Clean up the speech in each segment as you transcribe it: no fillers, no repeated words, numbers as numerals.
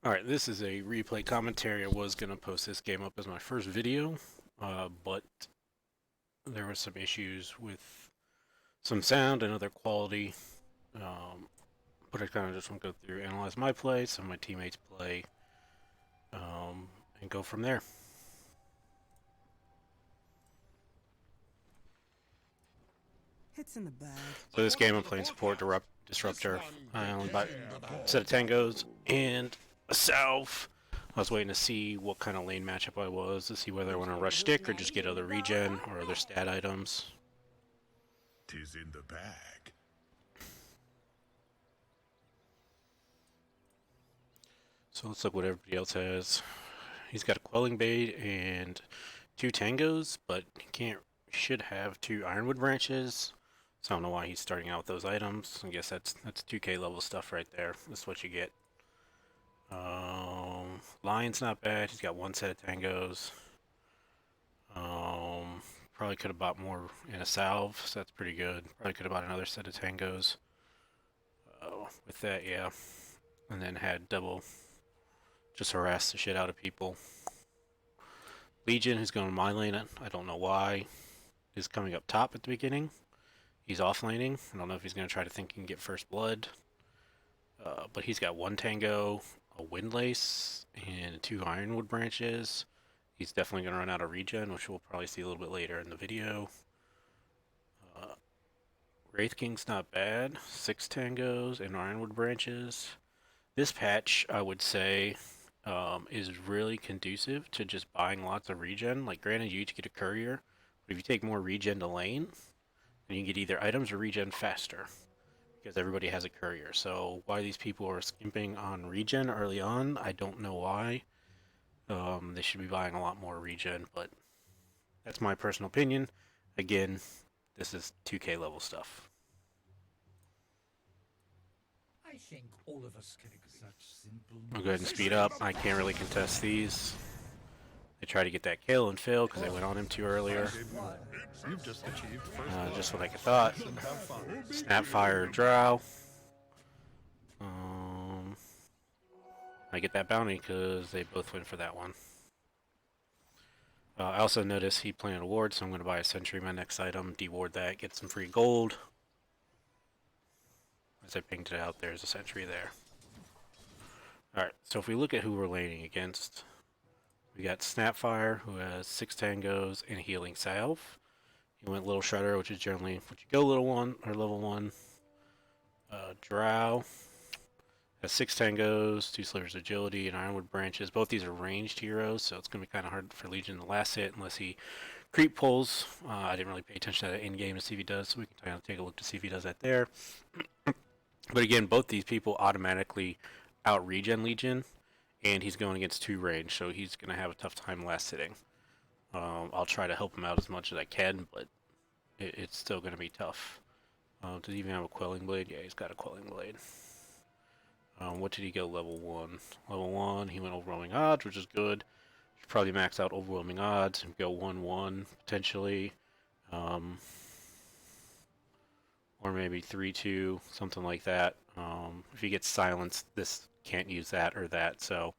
Alright, this is a replay commentary. I was going to post this game up as my first video, but there were some issues with some sound and other quality. But I kind of just want to go through, analyze my play, some of my teammates' play, and go from there. It's in the bag. So this game I'm playing support Disruptor. I only bought a set of tangos and a salve. I was waiting to see what kind of lane matchup I was, to see whether I want to rush stick or just get other regen or other stat items. Tis in the bag. So let's look what everybody else has. He's got a quelling bait and 2 tangos, but he should have 2 ironwood branches. So I don't know why he's starting out with those items. I guess that's 2k level stuff right there. That's what you get. Lion's not bad. He's got 1 set of tangos. Probably could have bought more in a salve, so that's pretty good. Probably could have bought another set of tangos. With that, yeah. And then had double, just harass the shit out of people. Legion, who's going to my lane, I don't know why, is coming up top at the beginning. He's off laning. I don't know if he's going to try to think he can get first blood. But he's got 1 tango, a windlace, and 2 ironwood branches. He's definitely going to run out of regen, which we'll probably see a little bit later in the video. Wraith King's not bad. 6 tangos and ironwood branches. This patch, I would say, is really conducive to just buying lots of regen. Like, granted, you each get a courier, but if you take more regen to lane, then you can get either items or regen faster, because everybody has a courier. So why these people are skimping on regen early on, I don't know why. They should be buying a lot more regen, but that's my personal opinion. Again, this is 2k level stuff. I think all of us can agree. Such simple. I'll go ahead and speed up. I can't really contest these. They try to get that kill and fail because they went on him too earlier. You've just achieved first. Just what I thought. Snapfire, drow. I get that bounty because they both went for that one. I also noticed he planted a ward, so I'm going to buy a sentry, my next item, deward that, get some free gold. As I pinged it out, there's a sentry there. Alright, so if we look at who we're laning against, we got Snapfire, who has 6 tangos and a healing salve. He went Little Shredder, which is generally what you go level 1. Drow has 6 tangos, 2 slivers of agility, and ironwood branches. Both these are ranged heroes, so it's going to be kind of hard for Legion to last hit unless he creep pulls. I didn't really pay attention to that in game to see if he does, so we can kind of take a look to see if he does that there. But again, both these people automatically out regen Legion, and he's going against 2 range, so he's going to have a tough time last hitting. I'll try to help him out as much as I can, but it's still going to be tough. Does he even have a quelling blade? Yeah, he's got a quelling blade. What did he go level 1? Level 1, he went overwhelming odds, which is good. Should probably max out overwhelming odds and go 1-1 potentially. Or maybe 3-2, something like that. If he gets silenced, this can't use that or that, so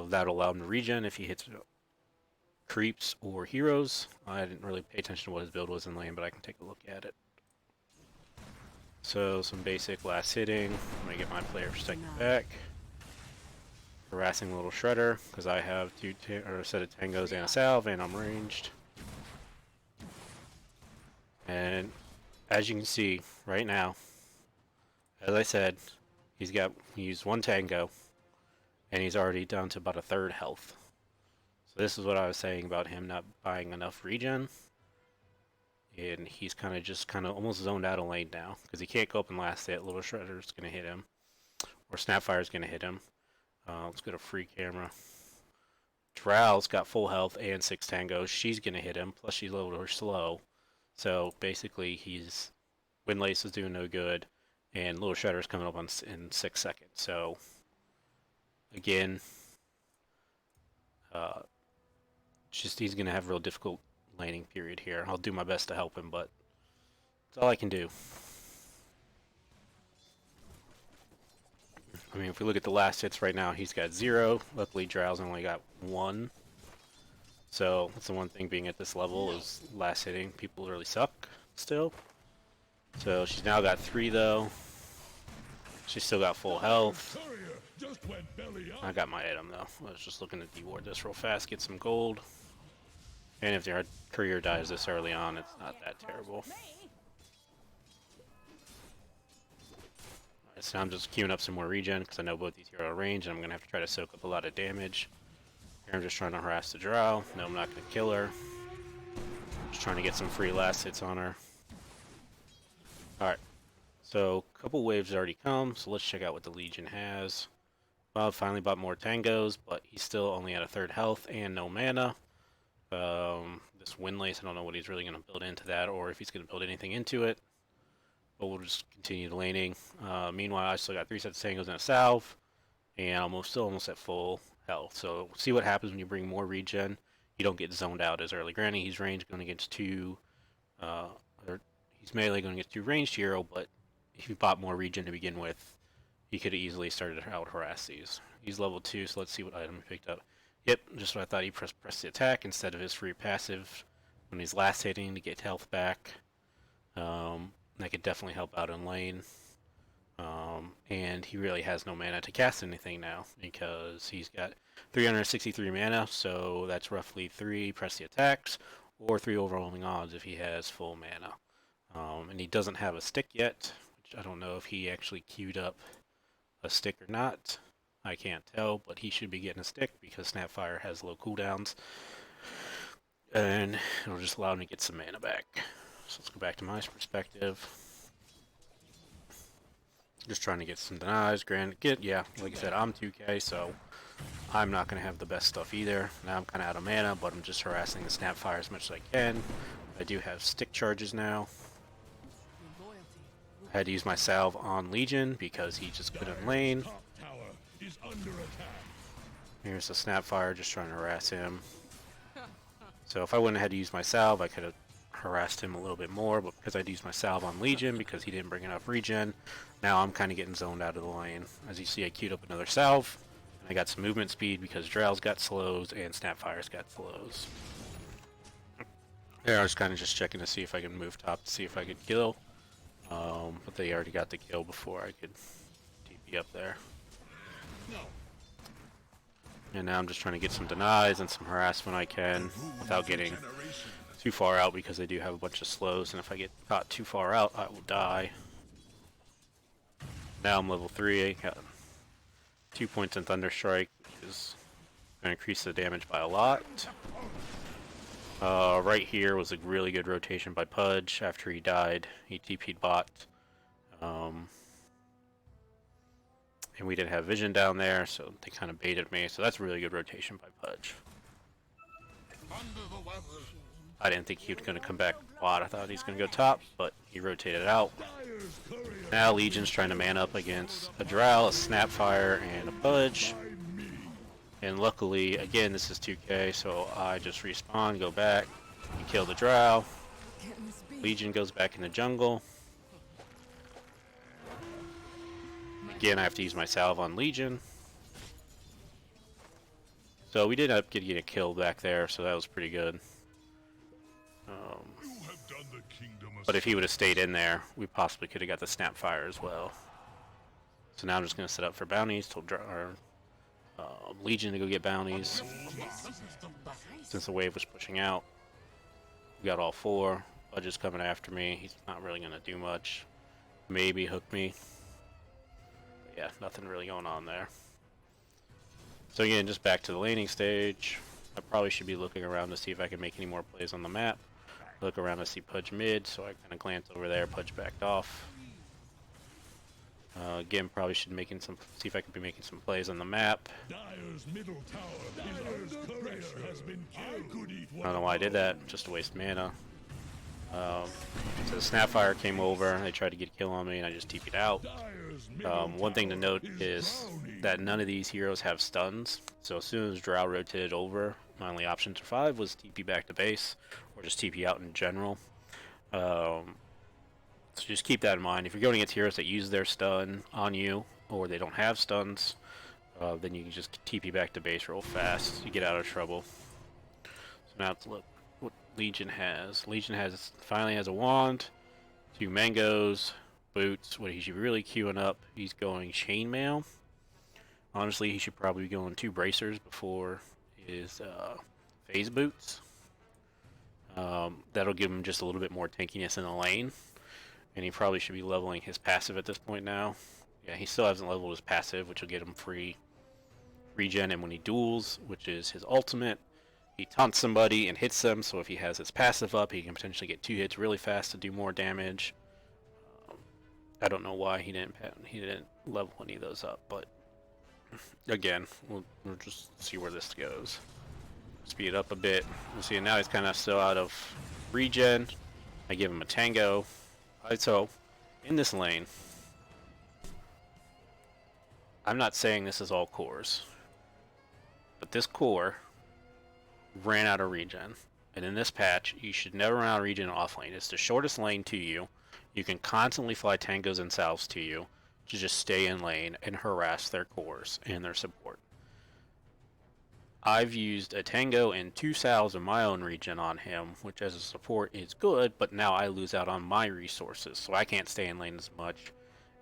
that'll allow him to regen if he hits creeps or heroes. I didn't really pay attention to what his build was in lane, but I can take a look at it. So some basic last hitting. I'm gonna get my player protected back. Harassing Little Shredder because I have a set of tangos and a salve, and I'm ranged. And as you can see right now, as I said, he used 1 tango, and he's already down to about a 1/3 health. So this is what I was saying about him not buying enough regen. And he's kind of almost zoned out of lane now because he can't go up and last hit. Little Shredder's going to hit him, or Snapfire's going to hit him. Let's go to free camera. Drow's got full health and 6 tangos. She's going to hit him, plus she's a little slow. So basically, Windlace is doing no good, and Little Shredder's coming up in 6 seconds. So again, he's going to have a real difficult laning period here. I'll do my best to help him, but that's all I can do. I mean, if we look at the last hits right now, he's got 0. Luckily, Drow's only got 1. So that's the one thing being at this level is last hitting. People really suck still. So she's now got 3 though. She's still got full health. I got my item though. I was just looking to deward this real fast, get some gold. And if their courier dies this early on, it's not that terrible. Alright, so now I'm just queuing up some more regen because I know both these heroes are range and I'm going to have to try to soak up a lot of damage. Here I'm just trying to harass the Drow. No, I'm not going to kill her. Just trying to get some free last hits on her. Alright, so a couple waves already come, so let's check out what the Legion has. Bob finally bought more tangos, but he's still only at a 3rd health and no mana. This Windlace, I don't know what he's really going to build into that, or if he's going to build anything into it. But we'll just continue the laning. Meanwhile, I still got 3 sets of tangos and a salve, and still almost at full health. So see what happens when you bring more regen. You don't get zoned out as early. Granted, he's range going against 2, he's melee going against 2 ranged hero, but if you bought more regen to begin with, he could have easily started to out harass these. He's level 2, so let's see what item he picked up. Yep, just what I thought. He pressed the attack instead of his free passive when he's last hitting to get health back. That could definitely help out in lane. And he really has no mana to cast anything now because he's got 363 mana, so that's roughly 3 press the attacks or 3 overwhelming odds if he has full mana. And he doesn't have a stick yet, which I don't know if he actually queued up a stick or not. I can't tell, but he should be getting a stick because Snapfire has low cooldowns. And it'll just allow him to get some mana back. So let's go back to my perspective. Just trying to get some denies. Yeah, like I said, I'm 2k, so I'm not going to have the best stuff either. Now I'm kind of out of mana, but I'm just harassing the Snapfire as much as I can. I do have stick charges now. I had to use my salve on Legion because he just couldn't lane. Here's the Snapfire just trying to harass him. So if I wouldn't have had to use my salve, I could have harassed him a little bit more, but because I'd used my salve on Legion because he didn't bring enough regen, now I'm kind of getting zoned out of the lane. As you see, I queued up another salve, and I got some movement speed because Drow's got slows and Snapfire's got slows. Yeah, I was kind of just checking to see if I can move top to see if I could kill, but they already got the kill before I could TP up there. And now I'm just trying to get some denies and some harassment I can without getting too far out because they do have a bunch of slows, and if I get caught too far out, I will die. Now I'm level 3, got 2 points in Thunderstrike, which is going to increase the damage by a lot. Right here was a really good rotation by Pudge. After he died, he TP'd bot. And we didn't have vision down there, so they kind of baited me. So that's a really good rotation by Pudge. I didn't think he was going to come back bot. I thought he was going to go top, but he rotated out. Now Legion's trying to man up against a Drow, a Snapfire, and a Pudge. And luckily, again, this is 2k, so I just respawn, go back, and kill the Drow. Legion goes back in the jungle. Again, I have to use my salve on Legion. So we did end up getting a kill back there, so that was pretty good. But if he would have stayed in there, we possibly could have got the Snapfire as well. So now I'm just going to set up for bounties, told Legion to go get bounties. Since the wave was pushing out, we got all 4. Budge is coming after me. He's not really going to do much. Maybe hook me. But yeah, nothing really going on there. So again, just back to the laning stage. I probably should be looking around to see if I can make any more plays on the map. Look around to see Pudge mid, so I kind of glance over there. Pudge backed off. Again, probably should see if I could be making some plays on the map. I don't know why I did that, just to waste mana. So the Snapfire came over, they tried to get a kill on me, and I just TP'd out. One thing to note is that none of these heroes have stuns, so as soon as Drow rotated over, my only option to survive was TP back to base, or just TP out in general. So just keep that in mind. If you're going against heroes that use their stun on you, or they don't have stuns, then you can just TP back to base real fast. You get out of trouble. So now let's look what Legion has. Legion finally has a wand, 2 mangoes, boots. What he should be really queuing up, he's going chainmail. Honestly, he should probably be going 2 bracers before his phase boots. That'll give him just a little bit more tankiness in the lane. And he probably should be leveling his passive at this point now. Yeah, he still hasn't leveled his passive, which will get him free regen. And when he duels, which is his ultimate, he taunts somebody and hits them. So if he has his passive up, he can potentially get 2 hits really fast to do more damage. I don't know why he didn't level any of those up, but again, we'll just see where this goes. Speed it up a bit. We'll see. Now he's kind of still out of regen. I give him a tango. Alright, so in this lane, I'm not saying this is all cores, but this core ran out of regen. And in this patch, you should never run out of regen off lane. It's the shortest lane to you. You can constantly fly tangos and salves to you to just stay in lane and harass their cores and their support. I've used a tango and 2 salves of my own regen on him, which as a support is good, but now I lose out on my resources, so I can't stay in lane as much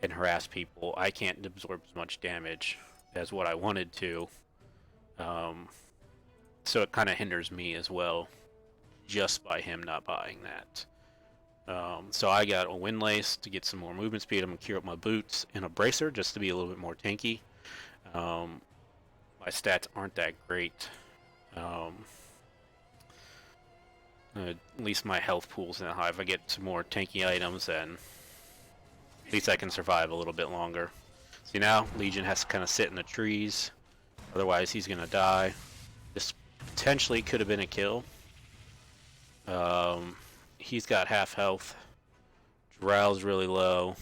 and harass people. I can't absorb as much damage as what I wanted to. So it kind of hinders me as well, just by him not buying that. So I got a windlace to get some more movement speed. I'm going to cure up my boots and a bracer just to be a little bit more tanky. My stats aren't that great. At least my health pool's not high. If I get some more tanky items, then at least I can survive a little bit longer. See, now Legion has to kind of sit in the trees. Otherwise, he's going to die. This potentially could have been a kill. He's got half health. Drow's really low.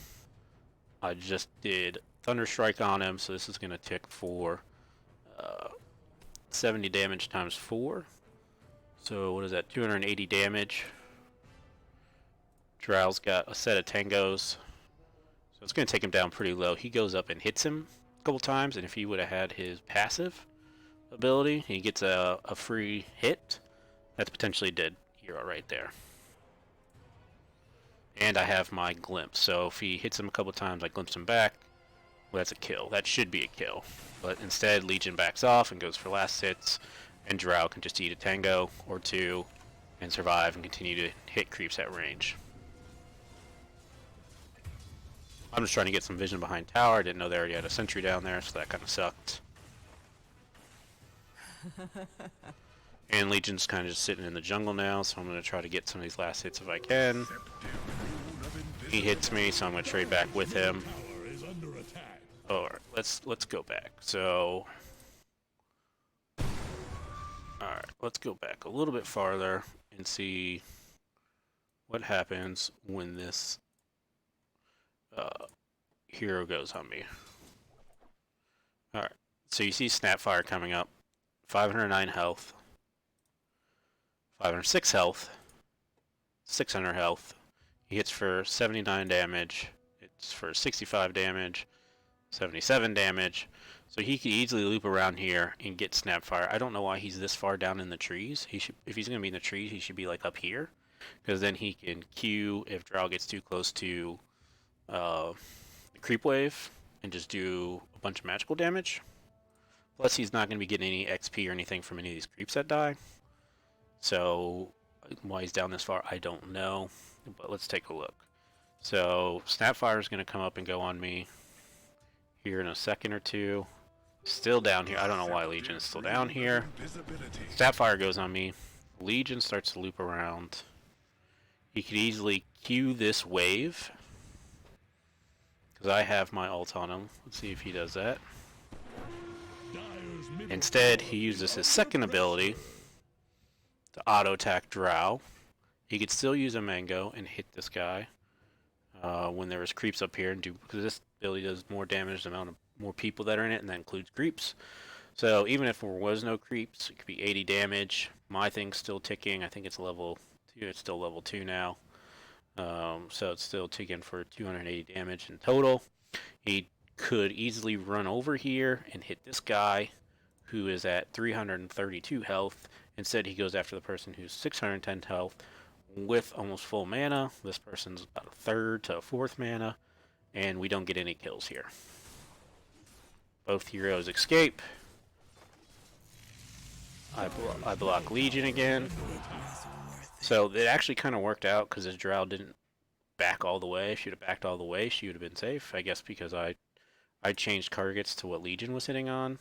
I just did Thunderstrike on him, so this is going to tick for 70 damage times 4. So what is that? 280 damage. Drow's got a set of tangos, so it's going to take him down pretty low. He goes up and hits him a couple times, and if he would have had his passive ability, he gets a free hit. That's potentially dead hero right there. And I have my glimpse, so if he hits him a couple times, I glimpse him back. Well, that's a kill. That should be a kill. But instead, Legion backs off and goes for last hits, and Drow can just eat a tango or 2 and survive and continue to hit creeps at range. I'm just trying to get some vision behind tower. I didn't know they already had a sentry down there, so that kind of sucked. And Legion's kind of just sitting in the jungle now, so I'm going to try to get some of these last hits if I can. He hits me, so I'm going to trade back with him. Alright, let's go back. So, alright, let's go back a little bit farther and see what happens when this hero goes on me. Alright, so you see Snapfire coming up. 509 health. 506 health. 600 health. He hits for 79 damage. It's for 65 damage. 77 damage. So he could easily loop around here and get Snapfire. I don't know why he's this far down in the trees. He should, if he's going to be in the trees, he should be like up here. Because then he can Q if Drow gets too close to the creep wave and just do a bunch of magical damage. Plus he's not going to be getting any XP or anything from any of these creeps that die. So why he's down this far, I don't know. But let's take a look. So Snapfire is going to come up and go on me here in a second or two. Still down here. I don't know why Legion is still down here. Snapfire goes on me. Legion starts to loop around. He could easily Q this wave, because I have my ult on him. Let's see if he does that. Instead, he uses his second ability to auto-attack Drow. He could still use a mango and hit this guy when there was creeps up here, and because this ability does more damage the amount of more people that are in it, and that includes creeps. So even if there was no creeps, it could be 80 damage. My thing's still ticking. I think it's level 2. It's still level 2 now. So it's still ticking for 280 damage in total. He could easily run over here and hit this guy who is at 332 health. Instead, he goes after the person who's 610 health with almost full mana. This person's about a third to a fourth mana, and we don't get any kills here. Both heroes escape. I block Legion again. So it actually kind of worked out because his Drow didn't back all the way. If she'd have backed all the way, she would have been safe. I guess because I changed targets to what Legion was hitting on,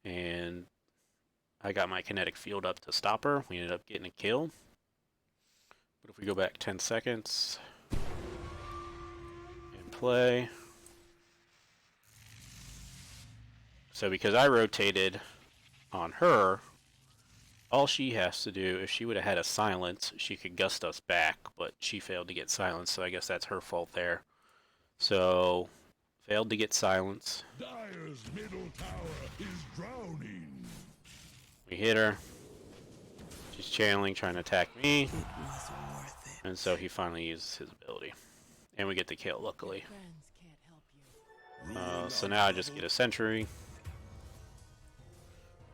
and I got my kinetic field up to stop her. We ended up getting a kill. But if we go back 10 seconds and play. So because I rotated on her, all she has to do, if she would have had a silence, she could gust us back, but she failed to get silence, so I guess that's her fault there. So, failed to get silence. Dyer's middle tower is drowning. We hit her. She's channeling, trying to attack me. And so he finally uses his ability. And we get the kill, luckily. So now I just get a sentry.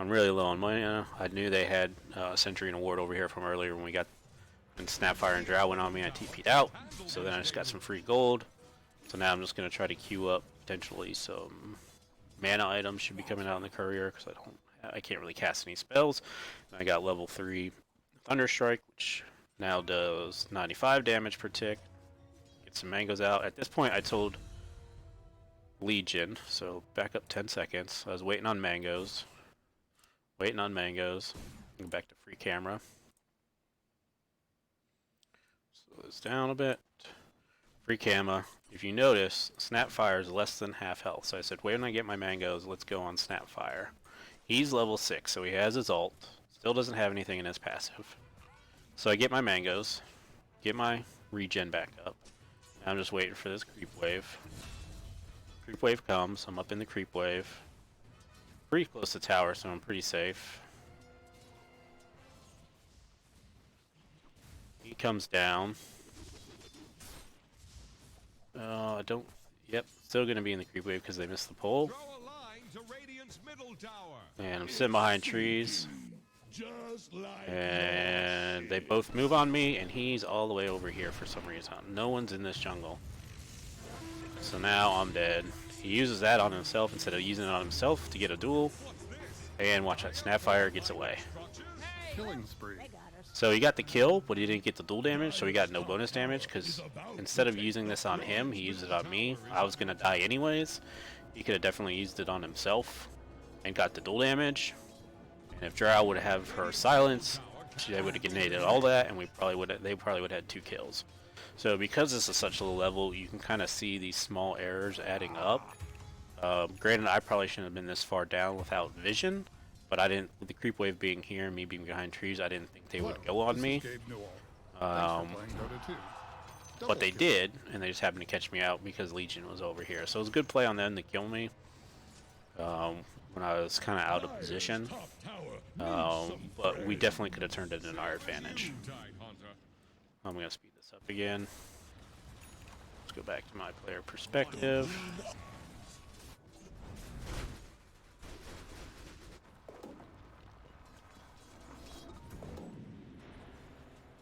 I'm really low on mana. I knew they had Sentry and a ward over here from earlier when Snapfire and Drow went on me. I TP'd out, so then I just got some free gold. So now I'm just going to try to queue up potentially some mana items should be coming out in the courier because I can't really cast any spells. And I got level 3 Thunderstrike, which now does 95 damage per tick. Get some mangoes out. At this point, I told Legion, so back up 10 seconds. I was waiting on mangoes. Go back to free camera. Slow this down a bit. Free camera. If you notice, Snapfire is less than half health. So I said, wait when I get my mangoes, let's go on Snapfire. He's level 6, so he has his ult. Still doesn't have anything in his passive. So I get my mangoes, get my regen back up. Now I'm just waiting for this creep wave. Creep wave comes, I'm up in the creep wave. Pretty close to tower, so I'm pretty safe. He comes down. I don't... Yep, still going to be in the creep wave because they missed the pole. And I'm sitting behind trees. And they both move on me, and he's all the way over here for some reason. No one's in this jungle. So now I'm dead. He uses that on himself instead of using it on himself to get a duel. And watch that, Snapfire gets away. Killing spree. So he got the kill, but he didn't get the duel damage, so he got no bonus damage, because instead of using this on him, he used it on me. I was going to die anyways. He could have definitely used it on himself and got the duel damage. And if Drow would have her silence, they would have grenaded all that, and they probably would have had 2 kills. So because this is such a low level, you can kind of see these small errors adding up. Granted, I probably shouldn't have been this far down without vision, but I didn't. With the creep wave being here and me being behind trees, I didn't think they would go on me. But they did, and they just happened to catch me out because Legion was over here. So it was a good play on them to kill me when I was kind of out of position. But we definitely could have turned it in our advantage. I'm going to speed this up again. Let's go back to my player perspective.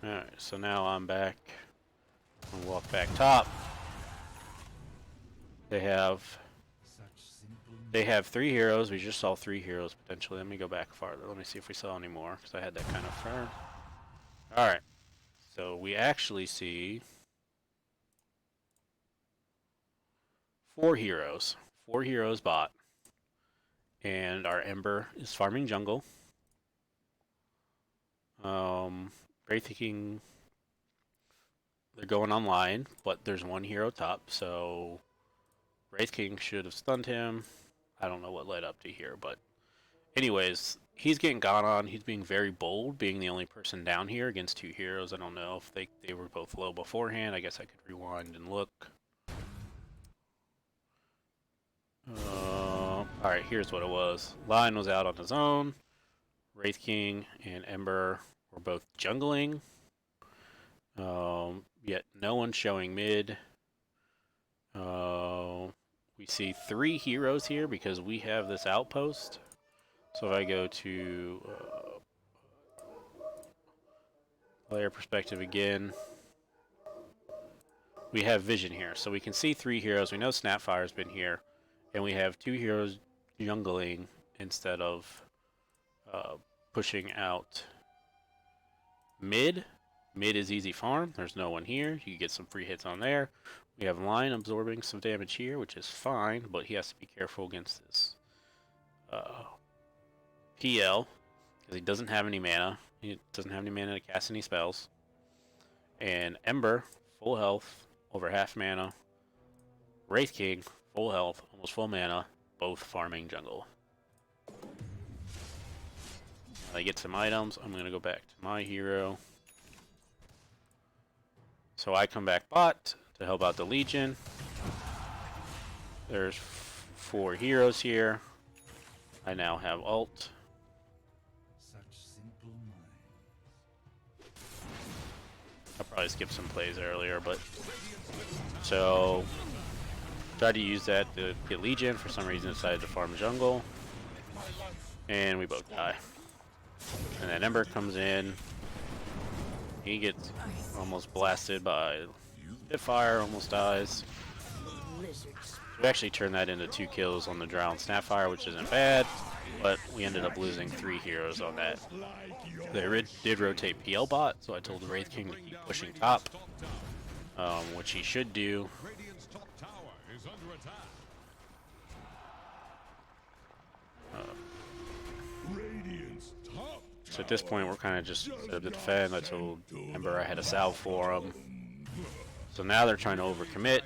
Alright, so now I'm back. I'll walk back top. They have 3 heroes. We just saw 3 heroes potentially. Let me go back farther. Let me see if we saw any more, because I had that kind of far. Alright, so we actually see 4 heroes. 4 heroes bot. And our Ember is farming jungle. Wraith King, they're going online, but there's 1 hero top, so Wraith King should have stunned him. I don't know what led up to here, but anyways, he's getting gone on. He's being very bold, being the only person down here against 2 heroes. I don't know if they were both low beforehand. I guess I could rewind and look. Alright, here's what it was. Lion was out on his own. Wraith King and Ember were both jungling. Yet no one showing mid. We see 3 heroes here because we have this outpost. So if I go to player perspective again, we have vision here. So we can see 3 heroes. We know Snapfire's been here. And we have 2 heroes jungling instead of pushing out mid. Mid is easy farm. There's no one here. You get some free hits on there. We have Lion absorbing some damage here, which is fine, but he has to be careful against this PL, because he doesn't have any mana. He doesn't have any mana to cast any spells. And Ember, full health, over half mana. Wraith King, full health, almost full mana, both farming jungle. I get some items. I'm going to go back to my hero. So I come back bot to help out the Legion. There's 4 heroes here. I now have ult. Such simple minds. I probably skipped some plays earlier, but so tried to use that to get Legion. For some reason, decided to farm jungle, and we both die. And then Ember comes in. He gets almost blasted by Spitfire, almost dies. We actually turned that into 2 kills on the Drow and Snapfire, which isn't bad, but we ended up losing 3 heroes on that. They did rotate PL bot, so I told the Wraith King to keep pushing top, which he should do. Radiant's top tower is under attack. Radiant's top So at this point, we're kind of just set up to defend. I told Ember I had a salve for him. So now they're trying to overcommit.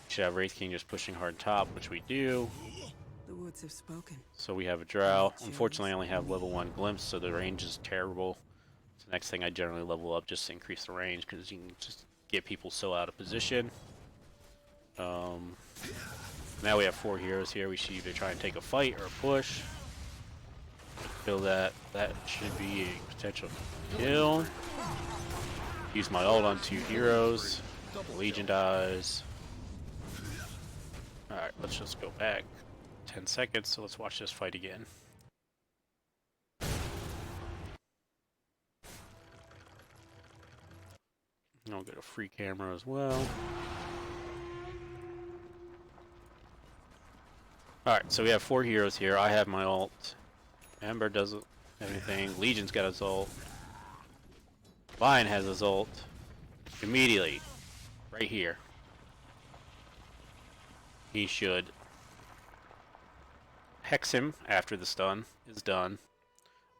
Should have Wraith King just pushing hard top, which we do. The woods have spoken. So we have a Drow. Unfortunately, I only have level 1 Glimpse, so the range is terrible. So next thing I generally level up just to increase the range, because you can just get people so out of position. Now we have 4 heroes here. We should either try and take a fight or a push. Kill that. That should be a potential kill. Use my ult on 2 heroes. The Legion dies. Alright, let's just go back 10 seconds, so let's watch this fight again. I'll get a free camera as well. Alright, so we have 4 heroes here. I have my ult. Ember doesn't have anything. Legion's got his ult. Lion has his ult. Immediately, right here, he should hex him after the stun is done.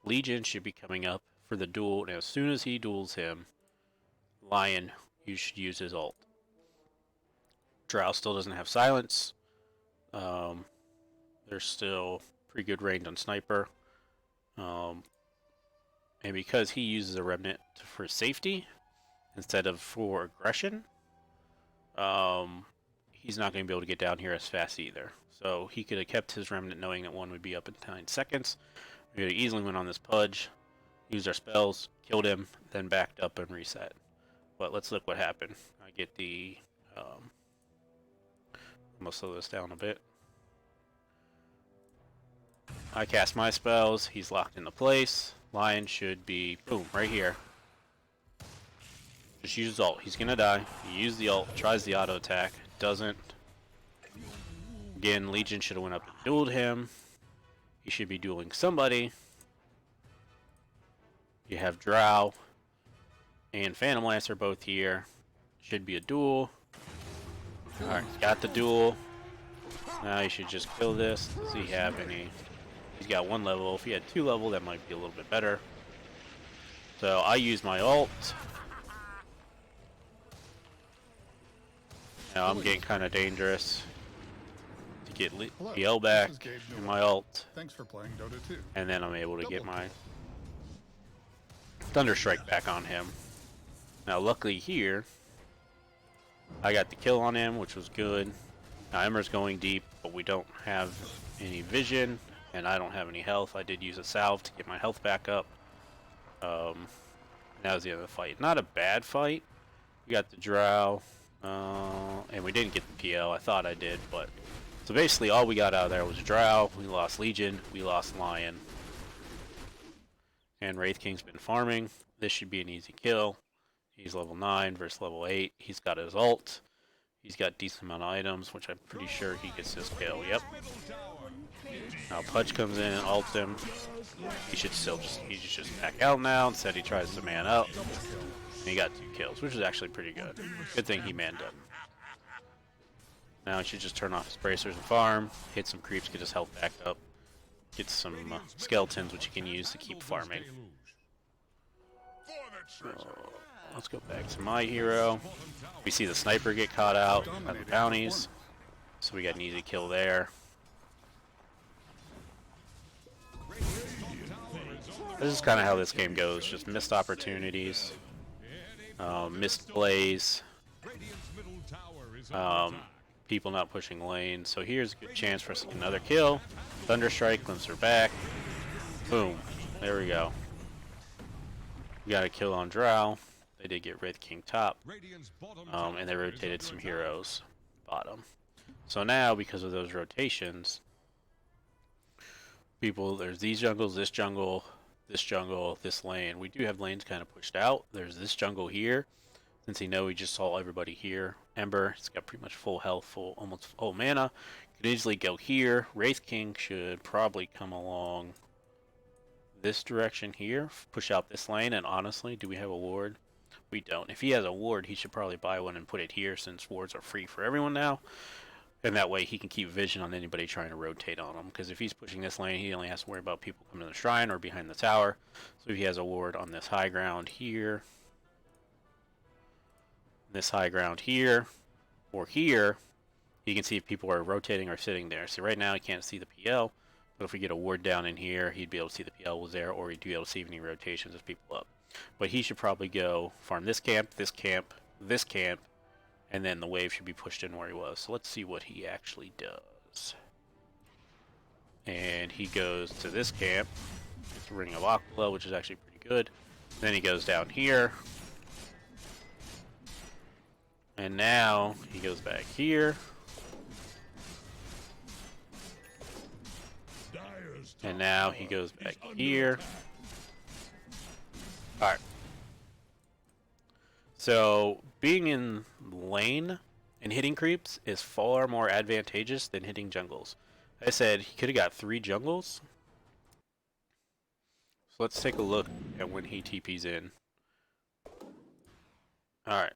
Legion should be coming up for the duel, and as soon as he duels him, Lion, you should use his ult. Drow still doesn't have silence. There's still pretty good range on Sniper. And because he uses a Remnant for safety instead of for aggression, he's not going to be able to get down here as fast either. So he could have kept his Remnant knowing that one would be up in 9 seconds. We could have easily went on this pudge, used our spells, killed him, then backed up and reset. But let's look what happened. I get the... I'm going to slow this down a bit. I cast my spells, he's locked into place. Lion should be, boom, right here. Just use his ult. He's gonna die. He used the ult, tries the auto attack, doesn't. Again, Legion should have went up and dueled him. He should be dueling somebody. You have Drow and Phantom Lancer both here. Should be a duel. Alright, got the duel. Now he should just kill this. Does he have any? He's got 1 level. If he had 2 level, that might be a little bit better. So I use my ult. Now I'm getting kind of dangerous to get PL back in my ult, Thanks for playing Dota 2. and then I'm able to get my Thunderstrike back on him. Now luckily here, I got the kill on him, which was good. Now Ember's going deep, but we don't have any vision, and I don't have any health. I did use a salve to get my health back up. That was the end of the fight. Not a bad fight. We got the Drow. And we didn't get the PL. I thought I did, but so basically all we got out of there was Drow. We lost Legion. We lost Lion. And Wraith King's been farming. This should be an easy kill. He's level 9 versus level 8. He's got his ult. He's got decent amount of items, which I'm pretty sure he gets this kill. Yep. Now Pudge comes in and ults him. He should still just back out now. Instead he tries to man up. And he got 2 kills, which is actually pretty good. Good thing he manned up. Now he should just turn off his bracers and farm, hit some creeps, get his health back up, get some skeletons which he can use to keep farming. So, let's go back to my hero. We see the sniper get caught out on the bounties, so we got an easy kill there. This is kind of how this game goes, just missed opportunities, missed plays, people not pushing lanes. So here's a good chance for us to get another kill. Thunderstrike, glimpse her back. Boom. There we go. We got a kill on Drow. They did get Wraith King top. And they rotated some heroes bottom. So now, because of those rotations, there's these jungles, this jungle, this lane. We do have lanes kind of pushed out. There's this jungle here. Since we just saw everybody here. Ember, he's got pretty much full health, almost full mana. Could easily go here. Wraith King should probably come along this direction here, push out this lane, and honestly, do we have a ward? We don't. If he has a ward, he should probably buy one and put it here since wards are free for everyone now. And that way he can keep vision on anybody trying to rotate on him. Because if he's pushing this lane, he only has to worry about people coming to the shrine or behind the tower. So if he has a ward on this high ground here, this high ground here, or here, you can see if people are rotating or sitting there. So right now he can't see the PL, but if we get a ward down in here, he'd be able to see the PL was there, or he'd be able to see any rotations of people up. But he should probably go farm this camp, this camp, this camp, and then the wave should be pushed in where he was. So let's see what he actually does. And he goes to this camp. It's a Ring of Aquila, which is actually pretty good. Then he goes down here. And now he goes back here. And now he goes back here. Alright. So, being in lane and hitting creeps is far more advantageous than hitting jungles. I said he could have got 3 jungles. So let's take a look at when he TPs in. Alright.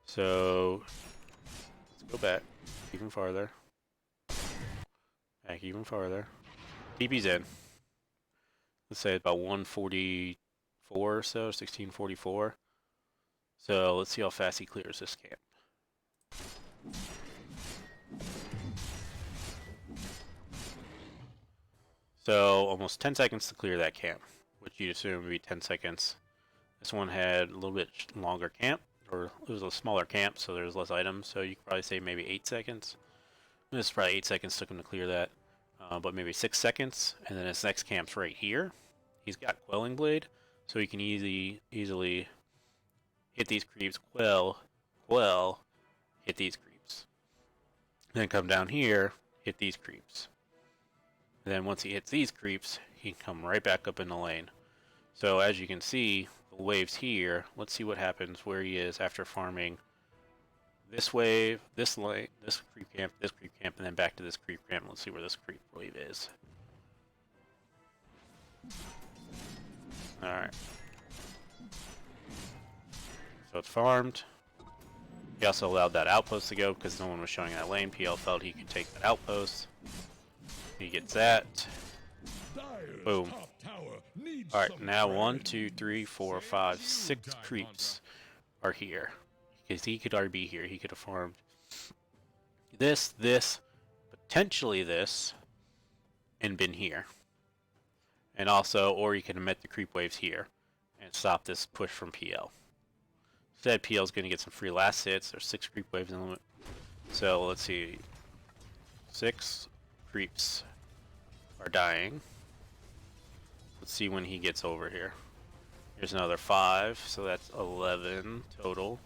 So, let's go back even farther. Back even farther. TP's in. Let's say about 144 or so, 1644. So let's see how fast he clears this camp. So almost 10 seconds to clear that camp, which you'd assume would be 10 seconds. This one had a little bit longer camp, or it was a smaller camp, so there's less items, so you could probably say maybe 8 seconds. This is probably 8 seconds took him to clear that, but maybe 6 seconds, and then his next camp's right here. He's got Quelling Blade, so he can easily hit these creeps, quell, hit these creeps. Then come down here, hit these creeps. And then once he hits these creeps, he can come right back up in the lane. So as you can see, the wave's here. Let's see what happens where he is after farming this wave, this lane, this creep camp, and then back to this creep camp. Let's see where this creep wave is. Alright. So it's farmed. He also allowed that outpost to go because no one was showing that lane. PL felt he could take that outpost. He gets that. Boom. Alright, now 1, 2, 3, 4, 5, 6 creeps are here. Because he could already be here. He could have farmed this, potentially this, and been here. And also, or he could have met the creep waves here and stop this push from PL. Instead, PL is going to get some free last hits. There's 6 creep waves in the limit. So let's see. 6 creeps are dying. Let's see when he gets over here. Here's another 5, so that's 11 total.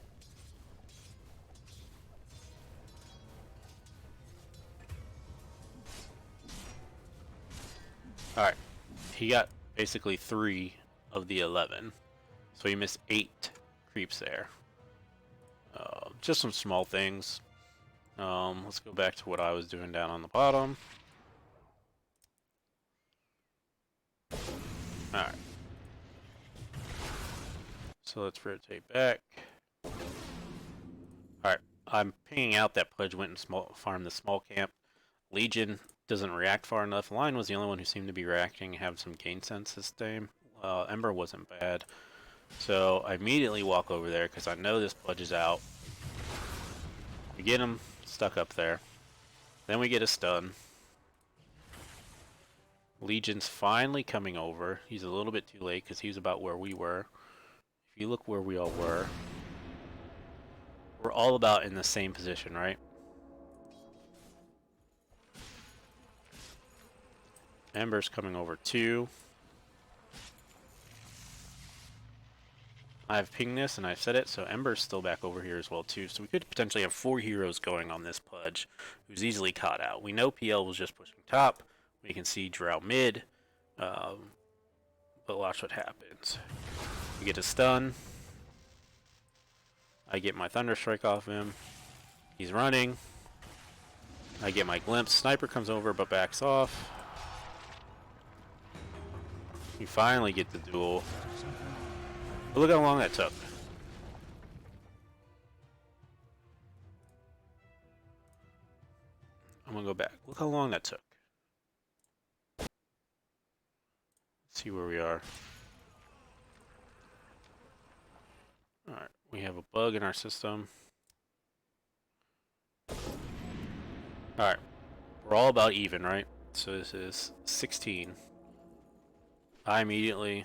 Alright, he got basically 3 of the 11, so he missed 8 creeps there. Just some small things. Let's go back to what I was doing down on the bottom. Alright. So let's rotate back. Alright, I'm pinging out that Pudge went and farmed the small camp. Legion doesn't react far enough. Lion was the only one who seemed to be reacting and have some gain sense this time. Ember wasn't bad. So I immediately walk over there because I know this Pudge is out. We get him stuck up there. Then we get a stun. Legion's finally coming over. He's a little bit too late because he was about where we were. If you look where we all were, we're all about in the same position, right? Ember's coming over too. I've pinged this and I've said it, so Ember's still back over here as well too. So we could potentially have 4 heroes going on this Pudge, who's easily caught out. We know PL was just pushing top. We can see Drow mid, but watch what happens. We get a stun. I get my Thunder Strike off him. He's running. I get my glimpse. Sniper comes over but backs off. We finally get the duel. But look how long that took. I'm gonna go back. Look how long that took. Let's see where we are. Alright, we have a bug in our system. Alright, we're all about even, right? So this is 16. I'm kind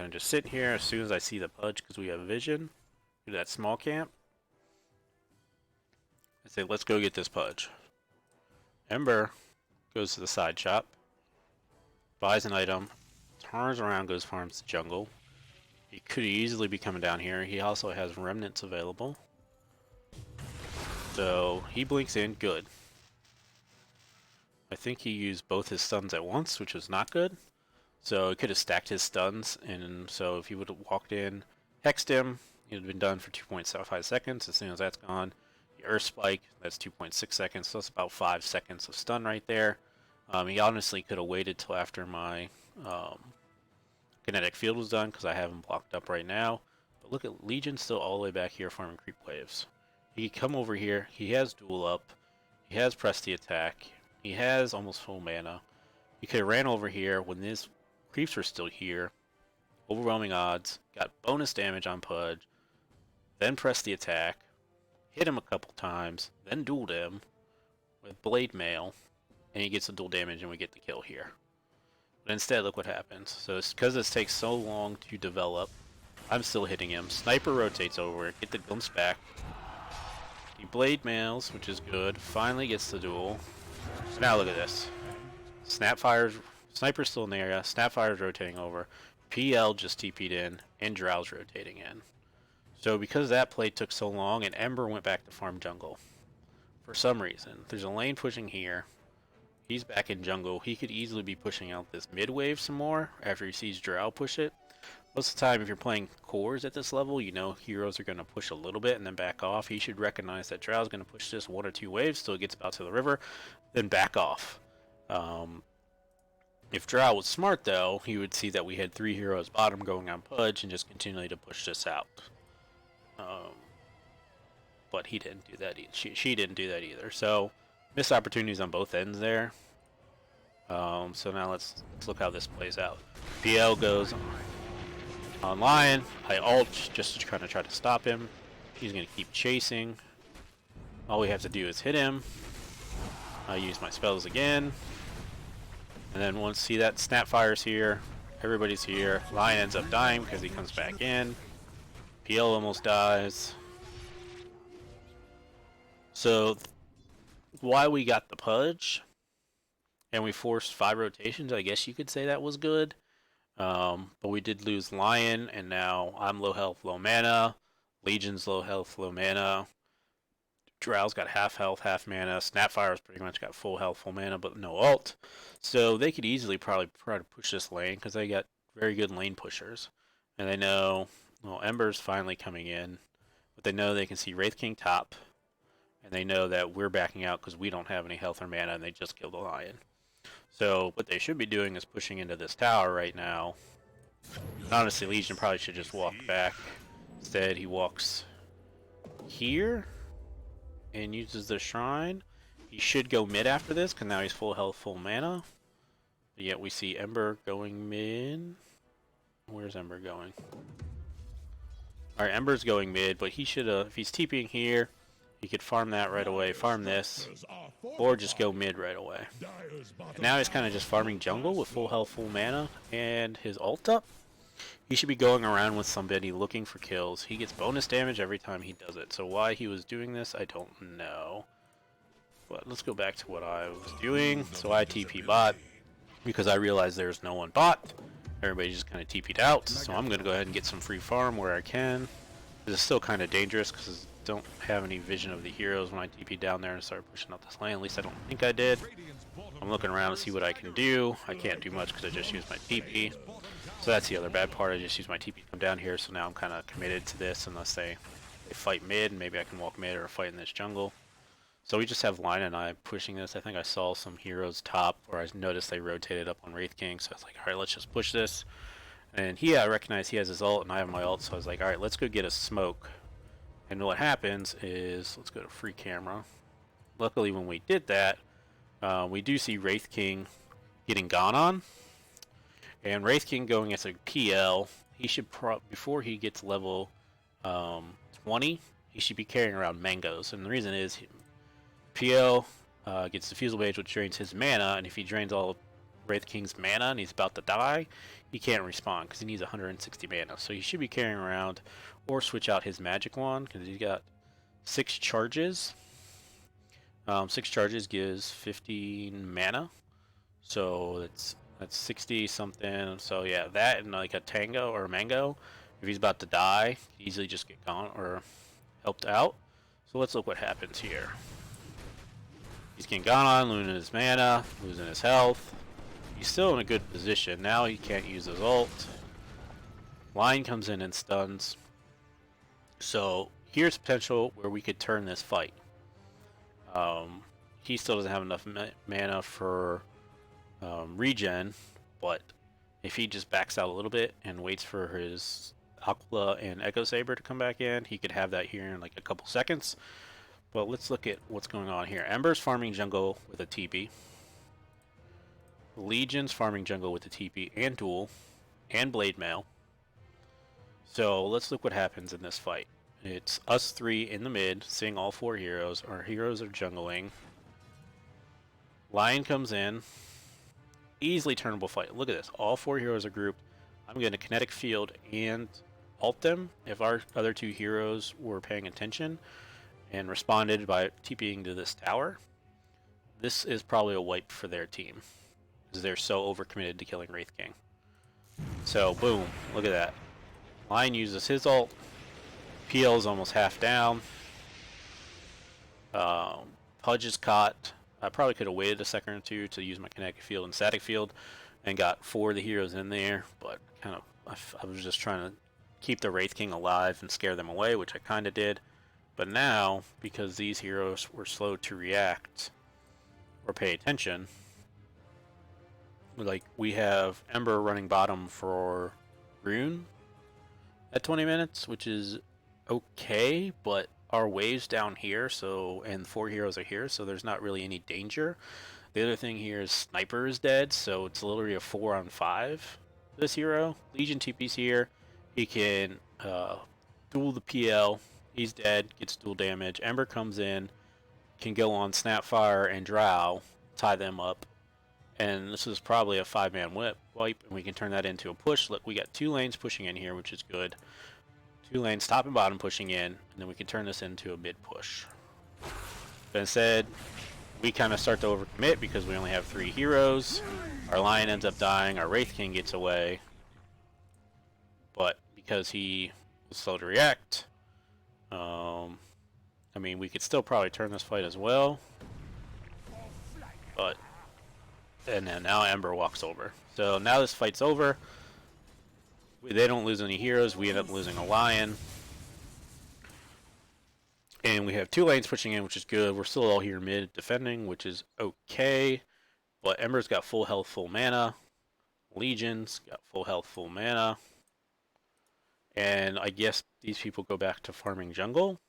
of just sitting here as soon as I see the Pudge because we have vision. Do that small camp. I say, let's go get this Pudge. Ember goes to the side shop, buys an item, turns around, goes farms the jungle. He could easily be coming down here. He also has remnants available. So he blinks in, good. I think he used both his stuns at once, which was not good. So he could have stacked his stuns, and so if he would have walked in, hexed him, he would have been done for 2.75 seconds. As soon as that's gone, the Earth Spike, that's 2.6 seconds, so that's about 5 seconds of stun right there. He honestly could have waited till after my kinetic field was done, because I have him blocked up right now. But look at Legion still all the way back here farming creep waves. He could come over here, he has duel up, he has press the attack, he has almost full mana. He could have ran over here when these creeps were still here, overwhelming odds, got bonus damage on Pudge, then pressed the attack, hit him a couple times, then dueled him with Blade Mail, and he gets the dual damage and we get the kill here. But instead, look what happens. So it's because this takes so long to develop, I'm still hitting him. Sniper rotates over, get the glimpse back. He Blade Mails, which is good, finally gets the duel. So now look at this. Snapfire's Sniper's still in the area, Snapfire's rotating over, PL just TP'd in, and Drow's rotating in. So because that play took so long, and Ember went back to farm jungle. For some reason, there's a lane pushing here. He's back in jungle. He could easily be pushing out this mid wave some more after he sees Drow push it. Most of the time, if you're playing cores at this level, you know heroes are going to push a little bit and then back off. He should recognize that Drow's going to push this 1 or 2 waves till it gets about to the river, then back off. If Drow was smart, though, he would see that we had 3 heroes bottom going on Pudge and just continually to push this out. But he didn't do that. She didn't do that either. So missed opportunities on both ends there. So now let's look how this plays out. PL goes on Lion. I ult just to kind of try to stop him. He's going to keep chasing. All we have to do is hit him. I use my spells again. And then once see that Snapfire's here, everybody's here. Lion ends up dying because he comes back in. PL almost dies. So why we got the Pudge and we forced 5 rotations, I guess you could say that was good. But we did lose Lion, and now I'm low health, low mana. Legion's low health, low mana. Drow's got half health, half mana. Snapfire's pretty much got full health, full mana, but no ult. So they could easily probably try to push this lane because they got very good lane pushers. And they know, well, Ember's finally coming in, but they know they can see Wraith King top, and they know that we're backing out because we don't have any health or mana, and they just killed the Lion. So what they should be doing is pushing into this tower right now. And honestly, Legion probably should just walk back. Instead, he walks here and uses the shrine. He should go mid after this because now he's full health, full mana. But yet we see Ember going mid. Where's Ember going? Alright, Ember's going mid, but he should, if he's TPing here, he could farm that right away, farm this, or just go mid right away. And now he's kind of just farming jungle with full health, full mana, and his ult up. He should be going around with somebody looking for kills. He gets bonus damage every time he does it. So why he was doing this, I don't know. But let's go back to what I was doing. So I TP bot because I realized there's no one bot. Everybody just kind of TP'd out. So I'm going to go ahead and get some free farm where I can. It's still kind of dangerous because I don't have any vision of the heroes when I TP down there and start pushing out this lane. At least I don't think I did. I'm looking around to see what I can do. I can't do much because I just used my TP. So that's the other bad part. I just used my TP to come down here, so now I'm kind of committed to this unless they fight mid, and maybe I can walk mid or fight in this jungle. So we just have Line and I pushing this. I think I saw some heroes top, or I noticed they rotated up on Wraith King, so I was like, alright, let's just push this. And I recognize he has his ult, and I have my ult, so I was like, alright, let's go get a smoke. And what happens is, let's go to free camera. Luckily, when we did that, we do see Wraith King getting gone on. And Wraith King going as a PL, he should before he gets level 20, he should be carrying around mangoes. And the reason is, PL gets Diffusal Mage, which drains his mana, and if he drains all of Wraith King's mana and he's about to die, he can't respawn because he needs 160 mana. So he should be carrying around, or switch out his magic wand because he's got 6 charges. 6 charges gives 15 mana, so that's 60 something. So yeah, that and like a tango or a mango, if he's about to die, easily just get gone or helped out. So let's look what happens here. He's getting gone on, losing his mana, losing his health. He's still in a good position. Now he can't use his ult. Line comes in and stuns. So here's potential where we could turn this fight. He still doesn't have enough mana for regen, but if he just backs out a little bit and waits for his Aquila and Echo Saber to come back in, he could have that here in like a couple seconds. But let's look at what's going on here. Ember's farming jungle with a TP. Legion's farming jungle with a TP and duel and blade mail. So let's look what happens in this fight. It's us 3 in the mid, seeing all 4 heroes. Our heroes are jungling. Lion comes in. Easily turnable fight. Look at this. All 4 heroes are grouped. I'm going to kinetic field and ult them if our other 2 heroes were paying attention and responded by TPing to this tower. This is probably a wipe for their team because they're so overcommitted to killing Wraith King. So boom, look at that. Lion uses his ult. PL is almost half down. Pudge is caught. I probably could have waited a second or two to use my kinetic field and static field and got 4 of the heroes in there, but kind of I was just trying to keep the Wraith King alive and scare them away, which I kind of did. But now, because these heroes were slow to react or pay attention, like we have Ember running bottom for Rune at 20 minutes, which is okay, but our wave's down here, so and 4 heroes are here, so there's not really any danger. The other thing here is Sniper is dead, so it's literally a 4-on-5. This hero, Legion TP's here. He can duel the PL. He's dead, gets dual damage. Ember comes in, can go on Snapfire and Drow, tie them up, and this is probably a 5-man wipe, and we can turn that into a push. Look, we got 2 lanes pushing in here, which is good. 2 lanes top and bottom pushing in, and then we can turn this into a mid push. But instead, we kind of start to overcommit because we only have 3 heroes. Our Lion ends up dying, our Wraith King gets away, because he was slow to react. I mean, we could still probably turn this fight as well, but and then now Ember walks over. So now this fight's over. They don't lose any heroes. We end up losing a lion. And we have 2 lanes pushing in, which is good. We're still all here mid defending, which is okay. But Ember's got full health, full mana. Legion's got full health, full mana. And I guess these people go back to farming jungle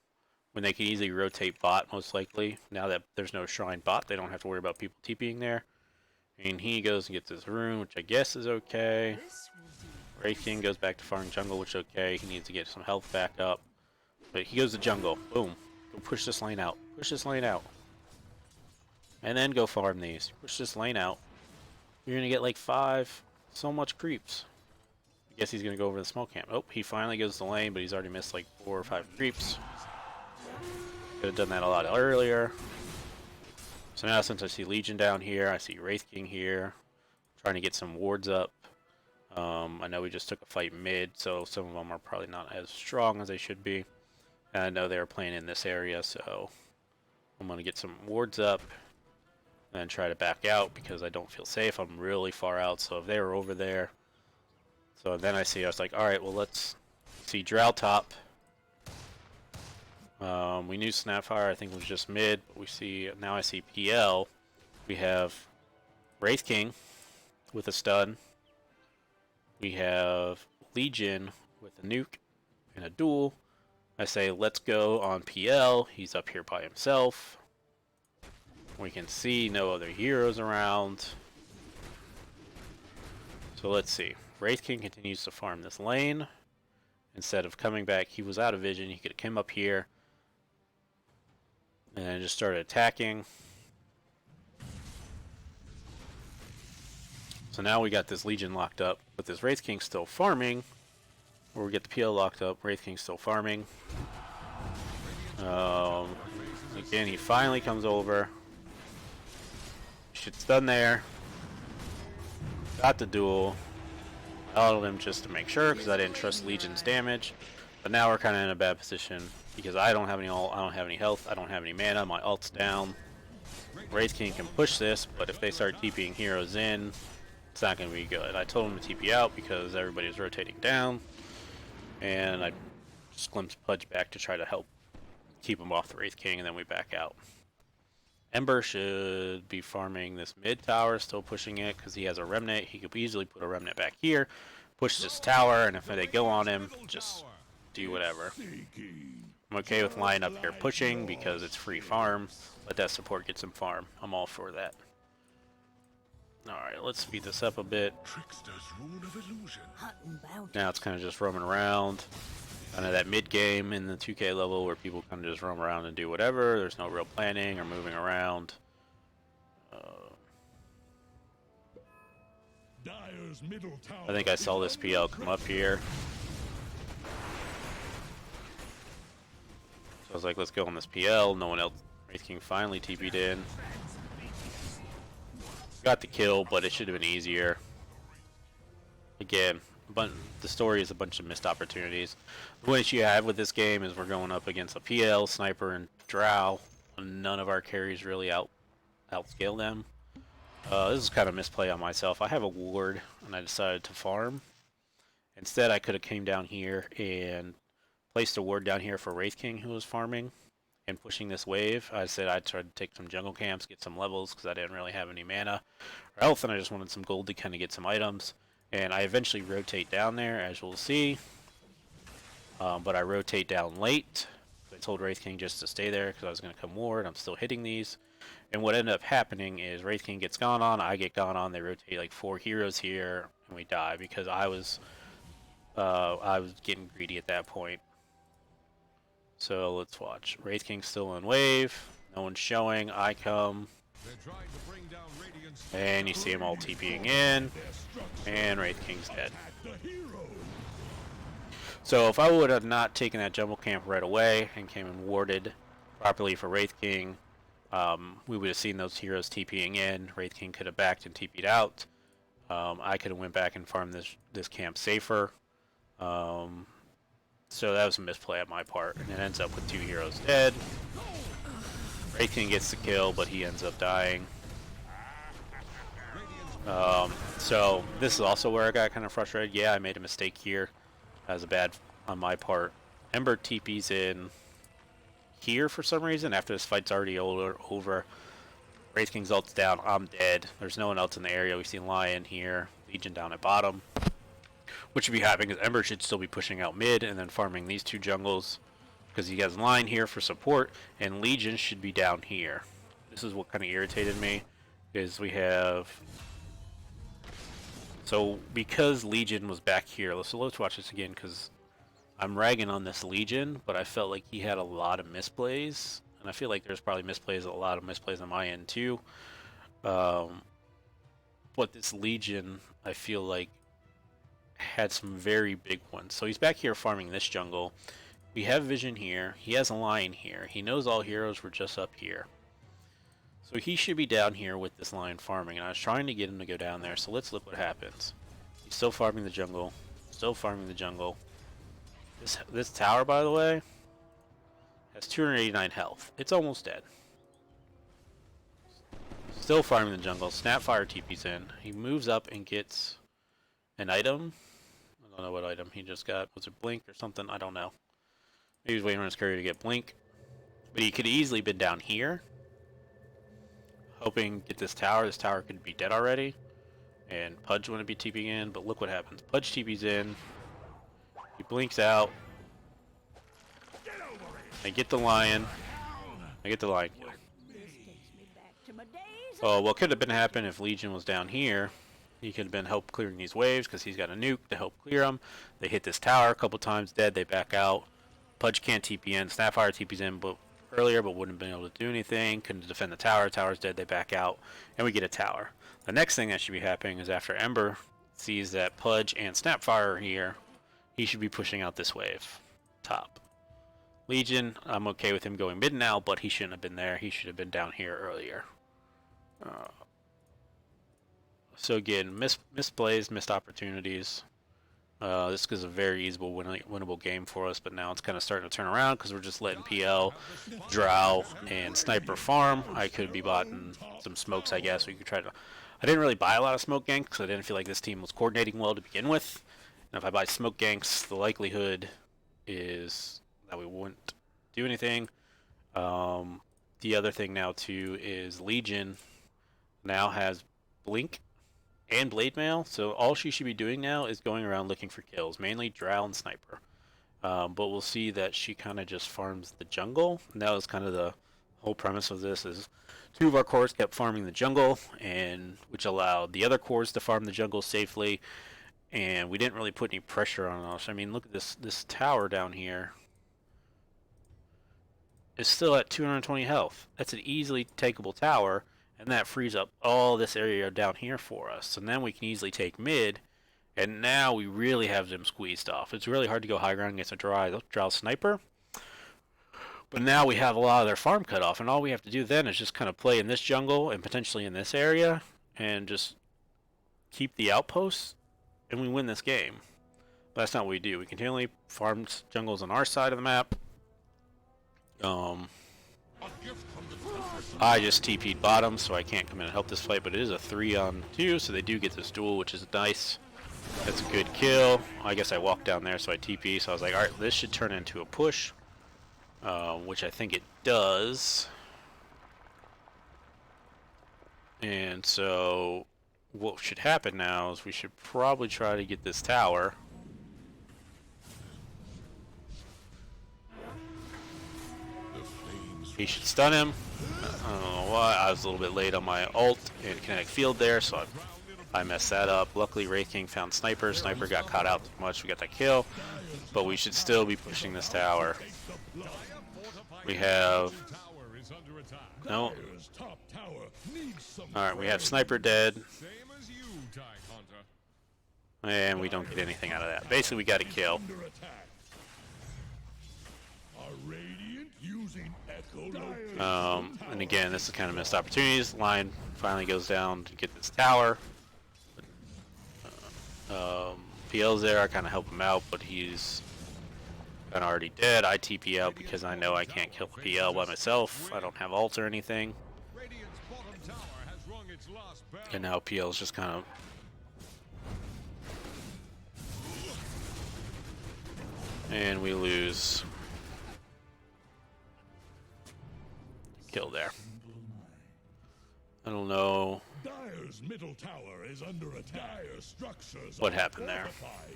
when they can easily rotate bot, most likely. Now that there's no shrine bot, they don't have to worry about people TPing there. And he goes and gets his rune, which I guess is okay. Wraith King goes back to farming jungle, which is okay. He needs to get some health back up. But he goes to jungle. Boom. Go push this lane out. Push this lane out. And then go farm these. Push this lane out. You're going to get like 5. So much creeps. I guess he's going to go over the smoke camp. Oh, he finally goes to the lane, but he's already missed like 4 or 5 creeps. Could have done that a lot earlier. So now since I see Legion down here, I see Wraith King here. Trying to get some wards up. I know we just took a fight mid, so some of them are probably not as strong as they should be. And I know they were playing in this area, so I'm going to get some wards up and try to back out because I don't feel safe. I'm really far out, so if they were over there. So then I was like, alright, well let's see Drow top. We knew Snapfire, I think, was just mid, but now I see PL. We have Wraith King with a stun. We have Legion with a nuke and a duel. I say, let's go on PL. He's up here by himself. We can see no other heroes around. So let's see. Wraith King continues to farm this lane. Instead of coming back, he was out of vision. He could have come up here and then just started attacking. So now we got this Legion locked up, but this Wraith King still farming. Or we get the PL locked up, Wraith King still farming. Again, he finally comes over. Shit's done there. Got the duel. I ulted him just to make sure because I didn't trust Legion's damage. But now we're kind of in a bad position because I don't have any ult, I don't have any health, I don't have any mana, my ult's down. Wraith King can push this, but if they start TPing heroes in, it's not going to be good. I told him to TP out because everybody's rotating down. And I just glimpse Pudge back to try to help keep him off the Wraith King, and then we back out. Ember should be farming this mid tower, still pushing it because he has a remnant. He could easily put a remnant back here, push this tower, and if they go on him, just do whatever. I'm okay with lying up here pushing because it's free farm. Let that support get some farm. I'm all for that. Alright, let's speed this up a bit. Now it's kind of just roaming around. Kind of that mid game in the 2K level where people kind of just roam around and do whatever. There's no real planning or moving around. I think I saw this PL come up here. So I was like, let's go on this PL. No one else. Wraith King finally TP'd in. Got the kill, but it should have been easier. Again, but the story is a bunch of missed opportunities. The one issue I have with this game is we're going up against a PL, Sniper, and Drow. None of our carries really outscale them. This is kind of misplay on myself. I have a ward, and I decided to farm. Instead, I could have came down here and placed a ward down here for Wraith King, who was farming and pushing this wave. I said I'd try to take some jungle camps, get some levels, because I didn't really have any mana or health, and I just wanted some gold to kind of get some items. And I eventually rotate down there, as you'll see. But I rotate down late. I told Wraith King just to stay there because I was going to come ward. I'm still hitting these. And what ended up happening is Wraith King gets gone on, I get gone on. They rotate like 4 heroes here, and we die because I was getting greedy at that point. So let's watch. Wraith King's still in wave. No one's showing. I come. And you see them all TPing in. And Wraith King's dead. So if I would have not taken that jungle camp right away and came and warded properly for Wraith King, we would have seen those heroes TPing in. Wraith King could have backed and TP'd out. I could have went back and farmed this camp safer. So that was a misplay on my part, and it ends up with 2 heroes dead. Wraith King gets the kill, but he ends up dying. So this is also where I got kind of frustrated. Yeah, I made a mistake here. That was a bad on my part. Ember TP's in here for some reason after this fight's already over. Wraith King's ult's down. I'm dead. There's no one else in the area. We see Lion here. Legion down at bottom. What should be happening is Ember should still be pushing out mid and then farming these 2 jungles because he has Lion here for support, and Legion should be down here. This is what kind of irritated me, is we have... So because Legion was back here, let's watch this again because I'm ragging on this Legion, but I felt like he had a lot of misplays, and I feel like there's probably a lot of misplays on my end too. But this Legion, I feel like, had some very big ones. So he's back here farming this jungle. We have Vision here. He has a Lion here. He knows all heroes were just up here. So he should be down here with this Lion farming, and I was trying to get him to go down there, so let's look what happens. He's still farming the jungle. Still farming the jungle. This tower, by the way, has 289 health. It's almost dead. Still farming the jungle. Snapfire TP's in. He moves up and gets an item. I don't know what item he just got. Was it Blink or something? I don't know. Maybe he's waiting on his courier to get Blink. But he could easily been down here, hoping to get this tower. This tower could be dead already, and Pudge wouldn't be TPing in, but look what happens. Pudge TP's in. He blinks out. I get the Lion. I get the Lion kill. Oh, what could have been happened if Legion was down here? He could have been help clearing these waves because he's got a nuke to help clear them. They hit this tower a couple times, dead. They back out. Pudge can't TP in. Snapfire TP's in earlier, but wouldn't have been able to do anything. Couldn't defend the tower. Tower's dead. They back out, and we get a tower. The next thing that should be happening is after Ember sees that Pudge and Snapfire are here, he should be pushing out this wave. Top. Legion, I'm okay with him going mid now, but he shouldn't have been there. He should have been down here earlier. So again, misplays, missed opportunities. This is a very easable, winnable game for us, but now it's kind of starting to turn around because we're just letting PL, Drow, and Sniper farm. I could be buying some smokes, I guess. We could try to... I didn't really buy a lot of smoke ganks because I didn't feel like this team was coordinating well to begin with. And if I buy smoke ganks, the likelihood is that we wouldn't do anything. The other thing now, too, is Legion now has Blink and Blade Mail, so all she should be doing now is going around looking for kills, mainly Drow and Sniper. But we'll see that she kind of just farms the jungle, and that was kind of the whole premise of this, is 2 of our cores kept farming the jungle, and which allowed the other cores to farm the jungle safely, and we didn't really put any pressure on us. I mean, look at this tower down here. It's still at 220 health. That's an easily takeable tower, and that frees up all this area down here for us. And then we can easily take mid, and now we really have them squeezed off. It's really hard to go high ground against a Drow Sniper, but now we have a lot of their farm cut off, and all we have to do then is just kind of play in this jungle and potentially in this area, and just keep the outposts, and we win this game. But that's not what we do. We continually farm jungles on our side of the map. I just TP'd bottom, so I can't come in and help this fight, but it is a 3-on-2, so they do get this duel, which is nice. That's a good kill. I guess I walked down there, so I TP, so I was like, alright, this should turn into a push, which I think it does. And so what should happen now is we should probably try to get this tower. He should stun him. I don't know why. I was a little bit late on my ult and kinetic field there, so I messed that up. Luckily, Wraith King found Sniper. Sniper got caught out too much. We got that kill. But we should still be pushing this tower. We have... No. Alright, we have Sniper dead. And we don't get anything out of that. Basically, we got a kill. And again, this is kind of missed opportunities. Lion finally goes down to get this tower. PL's there, I kind of help him out, but he's kind of already dead. I TP out because I know I can't kill the PL by myself. I don't have ult or anything. And now PL's just kind of... And we lose. Kill there. I don't know Dire's middle tower is under attack. Dire structures what are happened there. fortified.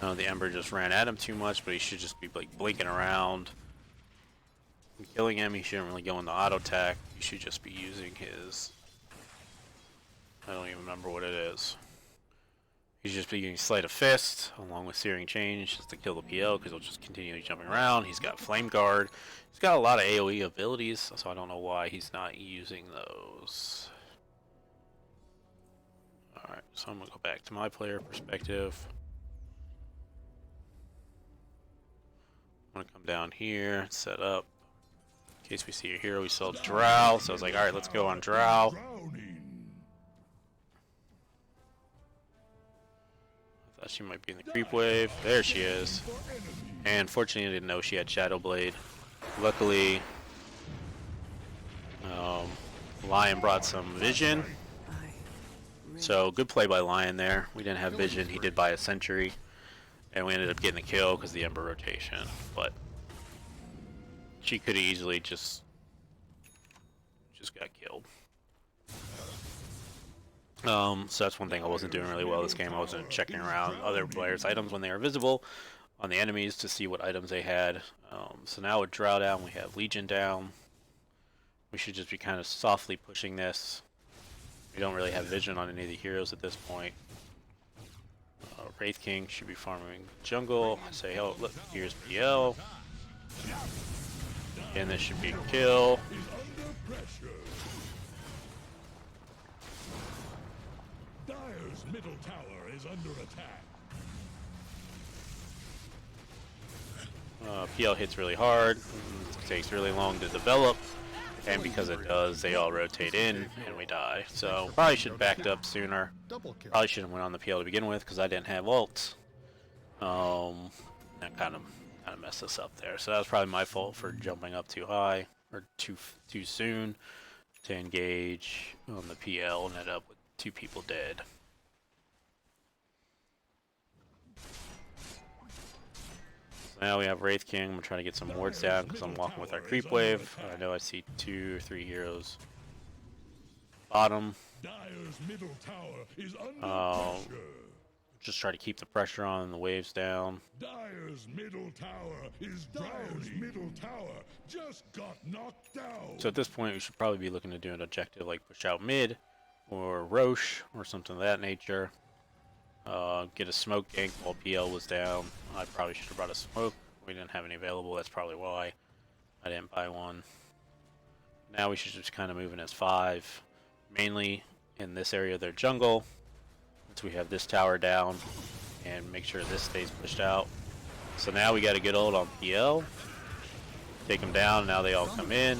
Oh, the Ember just ran at him too much, but he should just be like blinking around. And killing him, he shouldn't really go into auto attack. He should just be using his... I don't even remember what it is. He's just be using Sleight of Fist along with Searing Change just to kill the PL because he'll just continue jumping around. He's got Flame Guard. He's got a lot of AoE abilities, so I don't know why he's not using those. Alright, so I'm going to go back to my player perspective. I'm going to come down here, set up. In case we see a hero, we saw Drow, so I was like, alright, let's go on Drow. Drowning. I thought she might be in the creep wave. There she is. And fortunately, I didn't know she had Shadow Blade. Luckily, Lion brought some vision. So good play by Lion there. We didn't have vision. He did buy a sentry. And we ended up getting the kill because the Ember rotation. But she could have easily just got killed. So that's one thing I wasn't doing really well this game. I wasn't checking around other players' items when they were visible on the enemies to see what items they had. So now with Drow down, we have Legion down. We should just be kind of softly pushing this. We don't really have vision on any of the heroes at this point. Wraith King should be farming jungle. Say, oh, look, here's PL. And this should be a kill. Is under pressure. Dire's middle tower is under attack. PL hits really hard. It takes really long to develop. And because it does, they all rotate in and we die. So probably should have backed up sooner. Double kill. Probably shouldn't went on the PL to begin with because I didn't have ult. That kind of messed us up there. So that was probably my fault for jumping up too high or too soon to engage on the PL and end up with 2 people dead. So now we have Wraith King. I'm gonna try to get some wards down because I'm walking with our creep wave. I know I see 2 or 3 heroes. Bottom. Dire's middle tower is under pressure. Just try to keep the pressure on and the waves down. Dire's middle tower is drowning. Dire's middle tower just got knocked down. So at this point, we should probably be looking to do an objective like push out mid, or Roche, or something of that nature. Get a smoke gank while PL was down. I probably should have brought a smoke. We didn't have any available. That's probably why I didn't buy one. Now we should just kind of move in as 5, mainly in this area of their jungle. Once we have this tower down, and make sure this stays pushed out. So now we got to get ult on PL. Take them down. Now they all come in.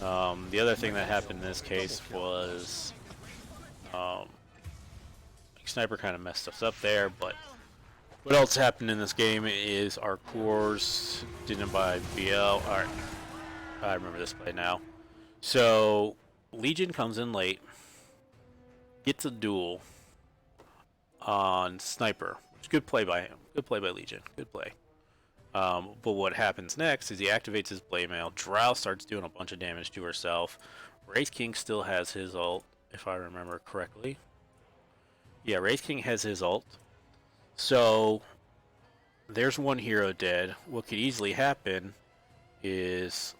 The other thing that happened in this case was Sniper kind of messed us up there, but what else happened in this game is our cores didn't buy BL. Alright, I remember this play now. So Legion comes in late, gets a duel on Sniper, which is good play by him. Good play by Legion. Good play. But what happens next is he activates his Blade Mail. Drow starts doing a bunch of damage to herself. Wraith King still has his ult, if I remember correctly. Yeah, Wraith King has his ult. So there's one hero dead. What could easily happen is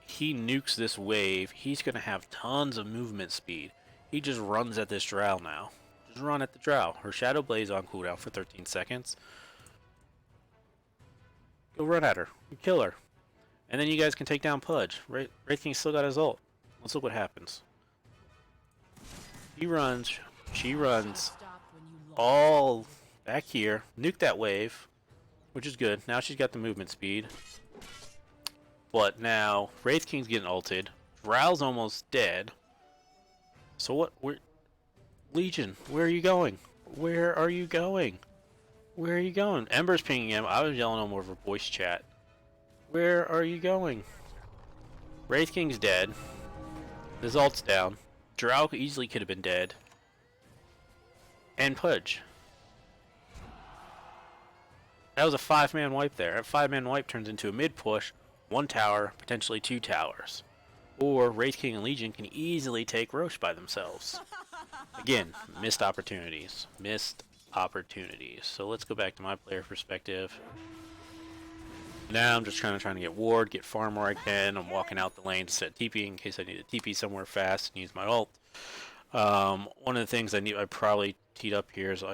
he nukes this wave. He's going to have tons of movement speed. He just runs at this Drow now. Just run at the Drow. Her Shadow Blade's on cooldown for 13 seconds. Go run at her. You kill her. And then you guys can take down Pudge. Wraith King still got his ult. Let's look what happens. He runs. She runs all back here. Nuke that wave. Which is good. Now she's got the movement speed. But now Wraith King's getting ulted. Drow's almost dead. So what? Legion, where are you going? Where are you going? Where are you going? Ember's pinging him. I was yelling at him over voice chat. Where are you going? Wraith King's dead. His ult's down. Drow easily could have been dead. And Pudge. That was a 5-man wipe there. That 5-man wipe turns into a mid push, 1 tower, potentially 2 towers. Or Wraith King and Legion can easily take Roche by themselves. Again, missed opportunities. Missed opportunities. So let's go back to my player perspective. Now I'm just trying to get ward, get farm where I can. I'm walking out the lane to set TP in case I need a TP somewhere fast and use my ult. One of the things I probably teed up here is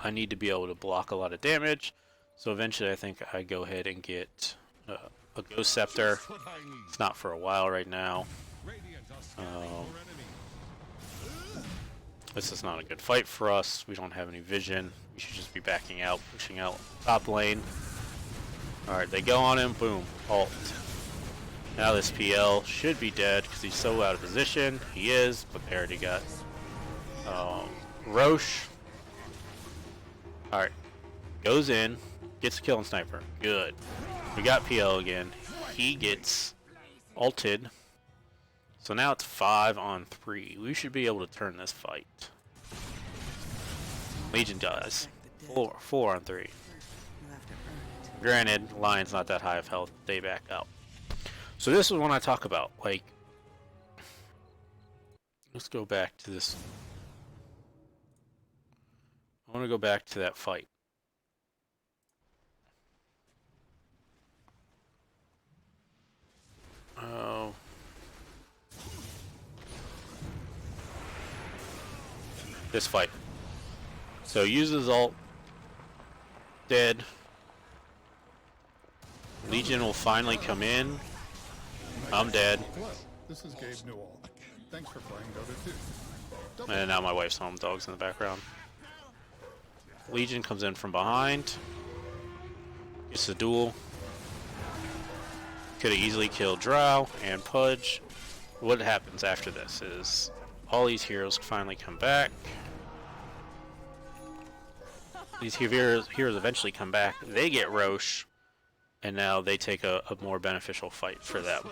I need to be able to block a lot of damage. So eventually I think I go ahead and get a Ghost Scepter. It's not for a while right now. This is not a good fight for us. We don't have any vision. We should just be backing out, pushing out top lane. Alright, they go on him. Boom. Ult. Now this PL should be dead because he's so out of position. He is, but they already got Roche. Alright. Goes in. Gets a kill on Sniper. Good. We got PL again. He gets ulted. So now it's 5-on-3. We should be able to turn this fight. Legion does. 4-on-3. Granted, Lion's not that high of health. They back up. So this is when I talk about, like, let's go back to this. I want to go back to that fight. Oh. This fight. So uses ult. Dead. Legion will finally come in. I'm dead. Hello, this is Gabe Newell. Thanks for playing Dota 2. And now my wife's home. Dogs in the background. Legion comes in from behind. It's a duel. Could have easily killed Drow and Pudge. What happens after this is all these heroes finally come back. These heroes eventually come back. They get Roche. And now they take a more beneficial fight for them.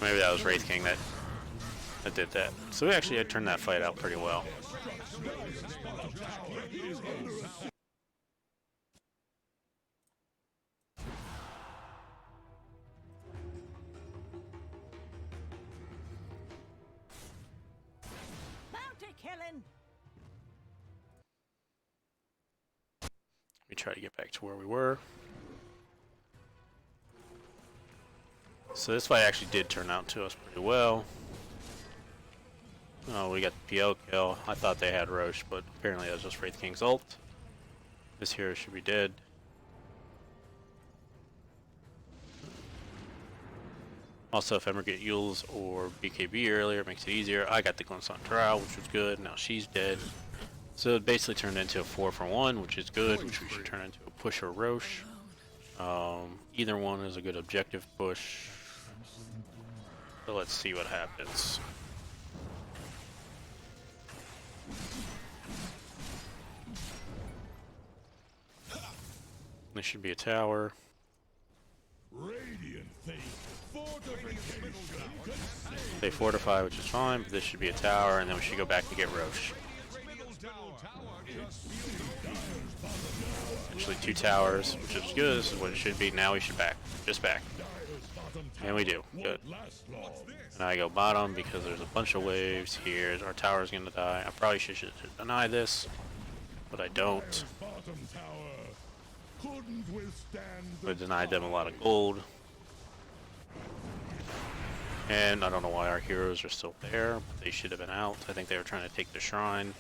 Maybe that was Wraith King that did that. So we actually had turned that fight out pretty well. Let me try to get back to where we were. So this fight actually did turn out to us pretty well. Oh, we got the PO kill. I thought they had Roche, but apparently that was just Wraith King's ult. This hero should be dead. Also, if I ever get Yules or BKB earlier, it makes it easier. I got the glimpse on Drow, which was good. Now she's dead. So it basically turned into a 4-for-1, which is good, which we should turn into a push or Roche. Either one is a good objective push. So let's see what happens. This should be a tower. Radiant They fortify, which is fine, but this should be a tower, and then we should go back to get Roche. Actually 2 towers, which is good. This is what it should be. Now we should back. Just back. And we do. Good. And I go bottom because there's a bunch of waves here. Our tower's gonna die. I probably should deny this, but I don't. I denied them a lot of gold. And I don't know why our heroes are still there, but they should have been out. I think they were trying to take the shrine.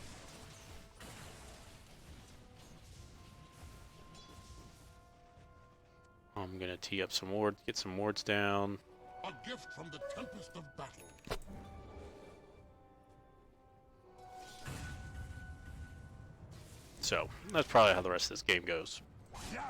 I'm gonna tee up some wards, get some wards down. A gift from the tempest of battle. So that's probably how the rest of this game goes. Savage.